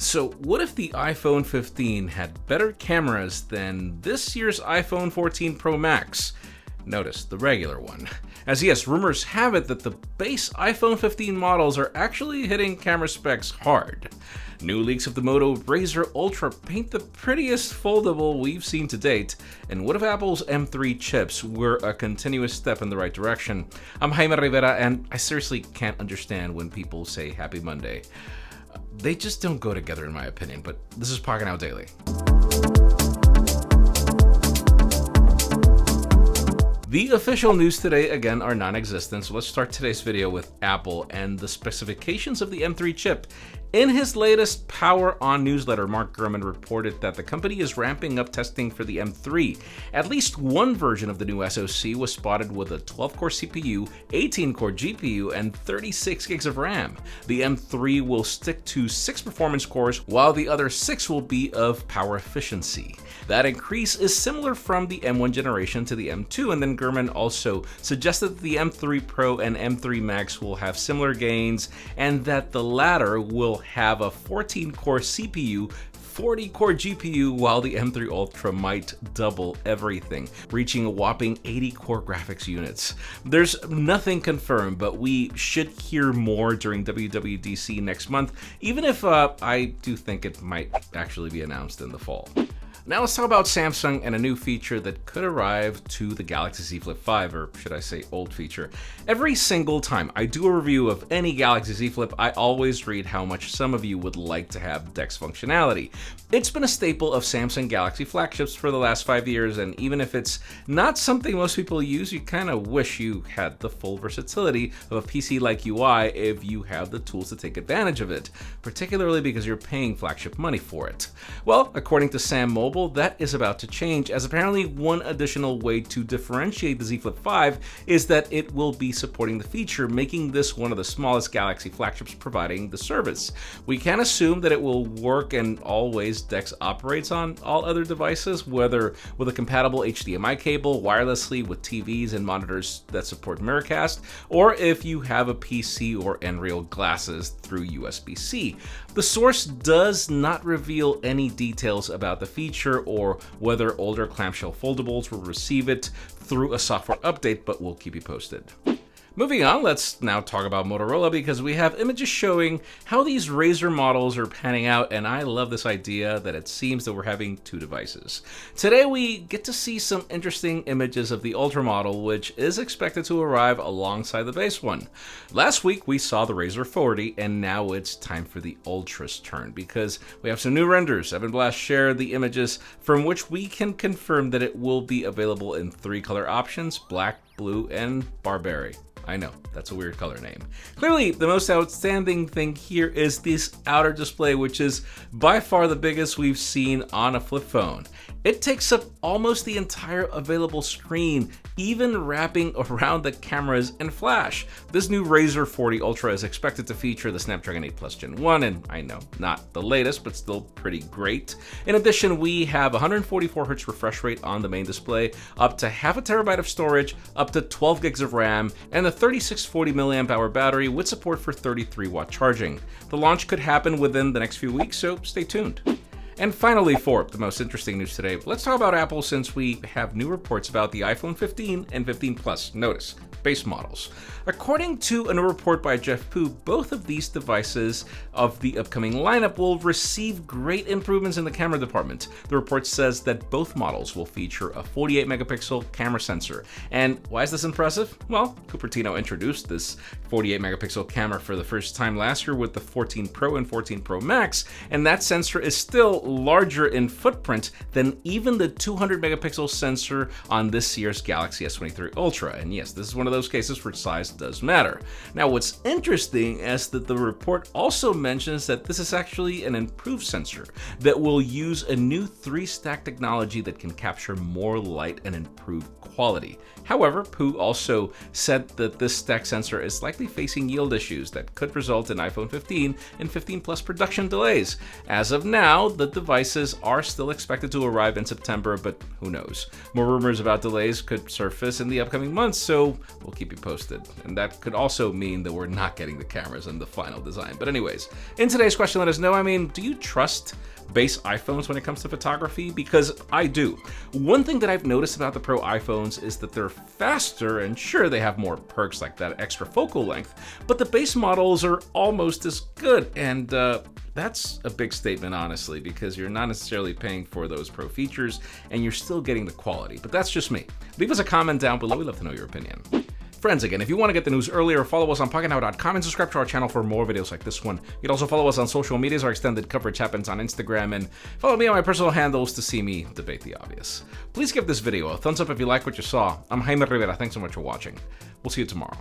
So what if the iPhone 15 had better cameras than this year's iPhone 14 Pro Max? Notice the regular one. As yes, rumors have it that the base iPhone 15 models are actually hitting camera specs hard. New leaks of the Moto RAZR Ultra paint the prettiest foldable we've seen to date, and what if Apple's M3 chips were a continuous step in the right direction? I'm Jaime Rivera, and I seriously can't understand when people say Happy Monday. They just don't go together in my opinion, but this is Pocketnow Daily. The official news today, again, are non-existent, so let's start today's video with Apple and the specifications of the M3 chip. In his latest Power On newsletter, Mark Gurman reported that the company is ramping up testing for the M3. At least one version of the new SoC was spotted with a 12-core CPU, 18-core GPU, and 36 gigs of RAM. The M3 will stick to 6 performance cores, while the other 6 will be of power efficiency. That increase is similar from the M1 generation to the M2, and then Gurman also suggested that the M3 Pro and M3 Max will have similar gains, and that the latter will have a 14-core CPU, 40-core GPU, while the M3 Ultra might double everything, reaching a whopping 80-core graphics units. There's nothing confirmed, but we should hear more during WWDC next month, even if I do think it might actually be announced in the fall. Now let's talk about Samsung and a new feature that could arrive to the Galaxy Z Flip 5, or should I say old feature. Every single time I do a review of any Galaxy Z Flip, I always read how much some of you would like to have DeX functionality. It's been a staple of Samsung Galaxy flagships for the last 5 years, and even if it's not something most people use, you kind of wish you had the full versatility of a PC-like UI if you have the tools to take advantage of it, particularly because you're paying flagship money for it. Well, according to Sam Mobile, that is about to change, as apparently one additional way to differentiate the Z Flip 5 is that it will be supporting the feature, making this one of the smallest Galaxy flagships providing the service. We can assume that it will work in all ways DeX operates on all other devices, whether with a compatible HDMI cable, wirelessly with TVs and monitors that support Miracast, or if you have a PC or Nreal glasses through USB-C. The source does not reveal any details about the feature or whether older clamshell foldables will receive it through a software update, but we'll keep you posted. Moving on, let's now talk about Motorola because we have images showing how these RAZR models are panning out, and I love this idea that it seems that we're having two devices. Today we get to see some interesting images of the Ultra model, which is expected to arrive alongside the base one. Last week we saw the RAZR 40, and now it's time for the Ultra's turn because we have some new renders. Evan Blast shared the images from which we can confirm that it will be available in 3 color options: black, blue, and Barbary. I know, that's a weird color name. Clearly, the most outstanding thing here is this outer display, which is by far the biggest we've seen on a flip phone. It takes up almost the entire available screen, even wrapping around the cameras and flash. This new RAZR 40 Ultra is expected to feature the Snapdragon 8 Plus Gen 1, and I know, not the latest, but still pretty great. In addition, we have 144Hz refresh rate on the main display, up to half a terabyte of storage, up to 12 gigs of RAM, and the 3640 mAh battery with support for 33-watt charging. The launch could happen within the next few weeks, so stay tuned. And finally, for the most interesting news today, let's talk about Apple since we have new reports about the iPhone 15 and 15 Plus. Notice, base models. According to a new report by Jeff Poo, both of these devices of the upcoming lineup will receive great improvements in the camera department. The report says that both models will feature a 48 megapixel camera sensor. And why is this impressive? Well, Cupertino introduced this 48 megapixel camera for the first time last year with the 14 Pro and 14 Pro Max, and that sensor is still larger in footprint than even the 200 megapixel sensor on this year's Galaxy S23 Ultra. And yes, this is one of those cases where size does matter. Now, what's interesting is that the report also mentions that this is actually an improved sensor that will use a new 3-stack technology that can capture more light and improve quality. However, Poo also said that this stack sensor is likely facing yield issues that could result in iPhone 15 and 15 Plus production delays. As of now, the devices are still expected to arrive in September, but who knows? More rumors about delays could surface in the upcoming months, so we'll keep you posted. And that could also mean that we're not getting the cameras in the final design. But anyways, in today's question, let us know, do you trust base iPhones when it comes to photography? Because I do. One thing that I've noticed about the Pro iPhones is that they're faster, and sure, they have more perks like that extra focal length, but the base models are almost as good. And that's a big statement, honestly, because you're not necessarily paying for those Pro features and you're still getting the quality. But that's just me. Leave us a comment down below. We'd love to know your opinion. Friends, again, if you want to get the news earlier, follow us on Pocketnow.com and subscribe to our channel for more videos like this one. You can also follow us on social medias. Our extended coverage happens on Instagram, and follow me on my personal handles to see me debate the obvious. Please give this video a thumbs up if you like what you saw. I'm Jaime Rivera. Thanks so much for watching. We'll see you tomorrow.